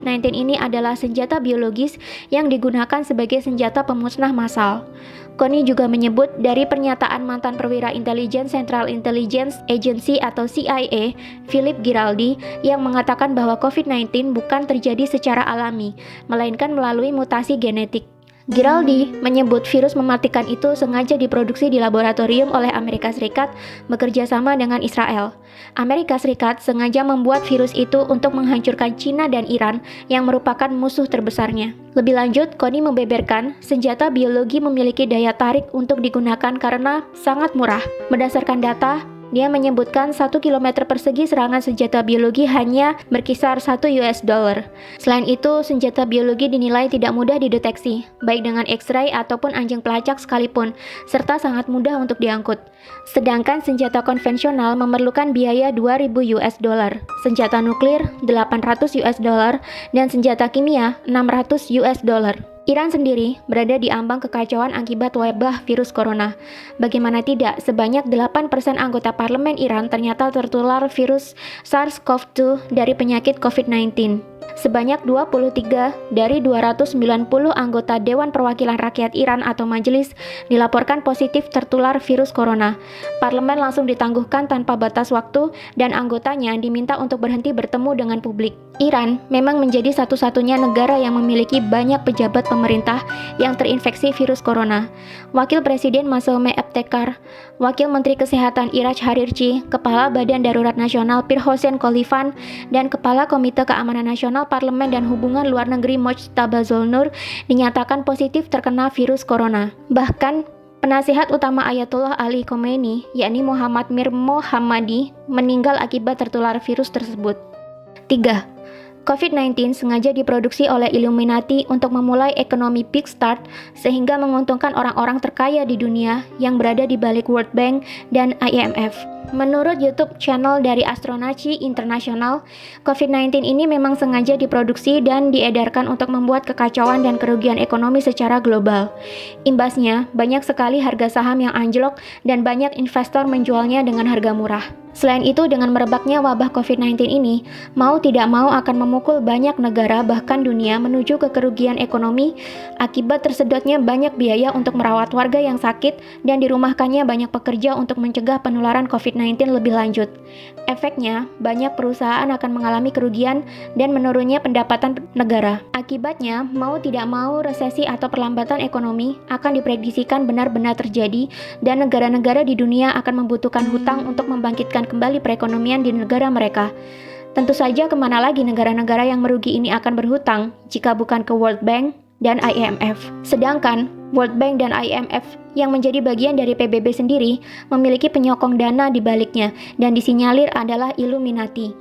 COVID-19 ini adalah senjata biologis yang digunakan sebagai senjata pemusnah massal. Kony juga menyebut dari pernyataan mantan perwira intelijen Central Intelligence Agency atau CIA, Philip Giraldi, yang mengatakan bahwa COVID-19 bukan terjadi secara alami, melainkan melalui mutasi genetik. Giraldi menyebut virus mematikan itu sengaja diproduksi di laboratorium oleh Amerika Serikat bekerja sama dengan Israel. Amerika Serikat sengaja membuat virus itu untuk menghancurkan China dan Iran yang merupakan musuh terbesarnya. Lebih lanjut, Kony membeberkan senjata biologi memiliki daya tarik untuk digunakan karena sangat murah. Berdasarkan data, dia menyebutkan 1 km persegi serangan senjata biologi hanya berkisar $1. Selain itu, senjata biologi dinilai tidak mudah dideteksi, baik dengan X-ray ataupun anjing pelacak sekalipun, serta sangat mudah untuk diangkut. Sedangkan senjata konvensional memerlukan biaya $2.000, senjata nuklir $800, dan senjata kimia $600. Iran sendiri berada di ambang kekacauan akibat wabah virus corona. Bagaimana tidak, sebanyak 8% anggota parlemen Iran ternyata tertular virus SARS-CoV-2 dari penyakit COVID-19. Sebanyak 23 dari 290 anggota Dewan Perwakilan Rakyat Iran atau majelis dilaporkan positif tertular virus corona. Parlemen langsung ditangguhkan tanpa batas waktu dan anggotanya diminta untuk berhenti bertemu dengan publik. Iran memang menjadi satu-satunya negara yang memiliki banyak pejabat pemerintah yang terinfeksi virus corona. Wakil Presiden Massoumeh Ebtekar, Wakil Menteri Kesehatan Iraj Harirchi, Kepala Badan Darurat Nasional Pir Hossein Khalifan, dan Kepala Komite Keamanan Nasional Parlemen dan Hubungan Luar Negeri Mojtaba Zolnur dinyatakan positif terkena virus corona. Bahkan, penasihat utama Ayatollah Ali Khomeini, yakni Muhammad Mir Mohammadi, meninggal akibat tertular virus tersebut. 3. COVID-19 sengaja diproduksi oleh Illuminati untuk memulai ekonomi big start sehingga menguntungkan orang-orang terkaya di dunia yang berada di balik World Bank dan IMF. Menurut YouTube channel dari Astronaci International, COVID-19 ini memang sengaja diproduksi dan diedarkan untuk membuat kekacauan dan kerugian ekonomi secara global. Imbasnya, banyak sekali harga saham yang anjlok dan banyak investor menjualnya dengan harga murah. Selain itu, dengan merebaknya wabah COVID-19 ini, mau tidak mau akan memukul banyak negara bahkan dunia menuju ke kerugian ekonomi akibat tersedotnya banyak biaya untuk merawat warga yang sakit dan dirumahkannya banyak pekerja untuk mencegah penularan COVID-19 lebih lanjut. Efeknya, banyak perusahaan akan mengalami kerugian dan menurunnya pendapatan negara. Akibatnya, mau tidak mau resesi atau perlambatan ekonomi akan diprediksikan benar-benar terjadi dan negara-negara di dunia akan membutuhkan hutang untuk membangkitkan kembali perekonomian di negara mereka. Tentu saja kemana lagi negara-negara yang merugi ini akan berhutang jika bukan ke World Bank dan IMF. Sedangkan World Bank dan IMF yang menjadi bagian dari PBB sendiri memiliki penyokong dana di baliknya dan disinyalir adalah Illuminati.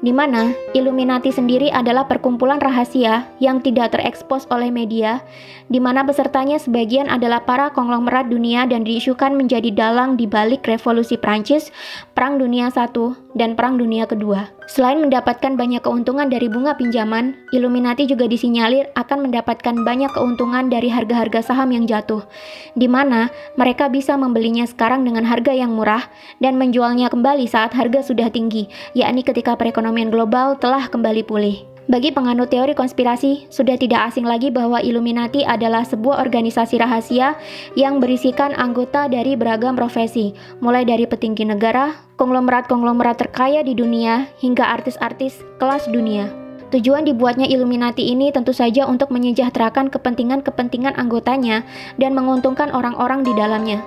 Di mana Illuminati sendiri adalah perkumpulan rahasia yang tidak terekspos oleh media, di mana pesertanya sebagian adalah para konglomerat dunia dan diisukan menjadi dalang di balik revolusi Prancis, Perang Dunia I, dan Perang Dunia Kedua. Selain mendapatkan banyak keuntungan dari bunga pinjaman, Illuminati juga disinyalir akan mendapatkan banyak keuntungan dari harga-harga saham yang jatuh, di mana mereka bisa membelinya sekarang dengan harga yang murah dan menjualnya kembali saat harga sudah tinggi, yakni ketika perekonomian global telah kembali pulih. Bagi penganut teori konspirasi, sudah tidak asing lagi bahwa Illuminati adalah sebuah organisasi rahasia yang berisikan anggota dari beragam profesi, mulai dari petinggi negara, konglomerat-konglomerat terkaya di dunia, hingga artis-artis kelas dunia. Tujuan dibuatnya Illuminati ini tentu saja untuk menyejahterakan kepentingan-kepentingan anggotanya dan menguntungkan orang-orang di dalamnya.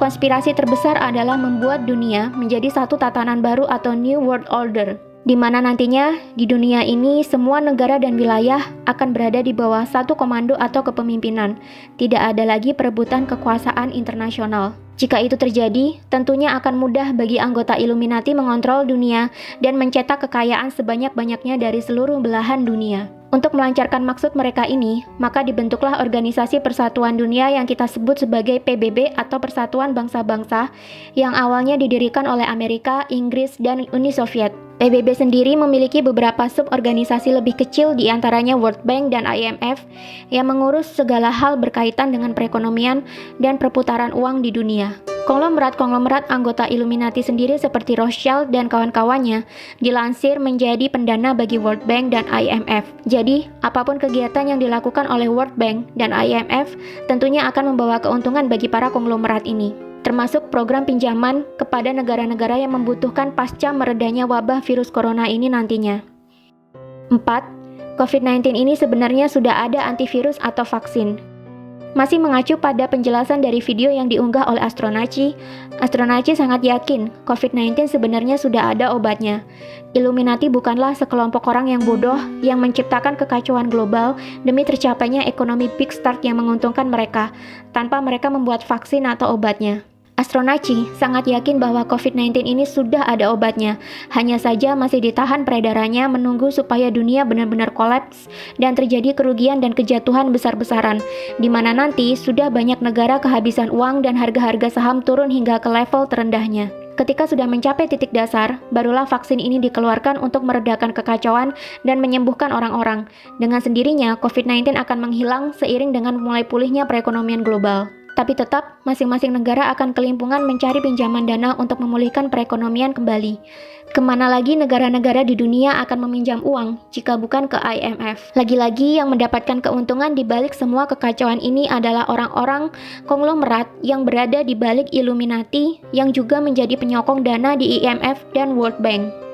Konspirasi terbesar adalah membuat dunia menjadi satu tatanan baru atau New World Order, di mana nantinya di dunia ini semua negara dan wilayah akan berada di bawah satu komando atau kepemimpinan. Tidak ada lagi perebutan kekuasaan internasional. Jika itu terjadi, tentunya akan mudah bagi anggota Illuminati mengontrol dunia dan mencetak kekayaan sebanyak-banyaknya dari seluruh belahan dunia. Untuk melancarkan maksud mereka ini, maka dibentuklah Organisasi Persatuan Dunia yang kita sebut sebagai PBB atau Persatuan Bangsa-Bangsa yang awalnya didirikan oleh Amerika, Inggris, dan Uni Soviet. PBB sendiri memiliki beberapa suborganisasi lebih kecil, di antaranya World Bank dan IMF, yang mengurus segala hal berkaitan dengan perekonomian dan perputaran uang di dunia. Konglomerat-konglomerat anggota Illuminati sendiri seperti Rothschild dan kawan-kawannya dilansir menjadi pendana bagi World Bank dan IMF. Jadi, apapun kegiatan yang dilakukan oleh World Bank dan IMF tentunya akan membawa keuntungan bagi para konglomerat ini, termasuk program pinjaman kepada negara-negara yang membutuhkan pasca meredanya wabah virus corona ini nantinya. 4. COVID-19 ini sebenarnya sudah ada antivirus atau vaksin. Masih mengacu pada penjelasan dari video yang diunggah oleh Astronaci sangat yakin COVID-19 sebenarnya sudah ada obatnya. Illuminati bukanlah sekelompok orang yang bodoh yang menciptakan kekacauan global demi tercapainya ekonomi big start yang menguntungkan mereka, tanpa mereka membuat vaksin atau obatnya. Astronaci sangat yakin bahwa COVID-19 ini sudah ada obatnya, hanya saja masih ditahan peredarannya menunggu supaya dunia benar-benar kolaps dan terjadi kerugian dan kejatuhan besar-besaran, di mana nanti sudah banyak negara kehabisan uang dan harga-harga saham turun hingga ke level terendahnya. Ketika sudah mencapai titik dasar, barulah vaksin ini dikeluarkan untuk meredakan kekacauan dan menyembuhkan orang-orang. Dengan sendirinya, COVID-19 akan menghilang seiring dengan mulai pulihnya perekonomian global. Tapi tetap, masing-masing negara akan kelimpungan mencari pinjaman dana untuk memulihkan perekonomian kembali. Kemana lagi negara-negara di dunia akan meminjam uang jika bukan ke IMF? Lagi-lagi yang mendapatkan keuntungan di balik semua kekacauan ini adalah orang-orang konglomerat yang berada di balik Illuminati yang juga menjadi penyokong dana di IMF dan World Bank.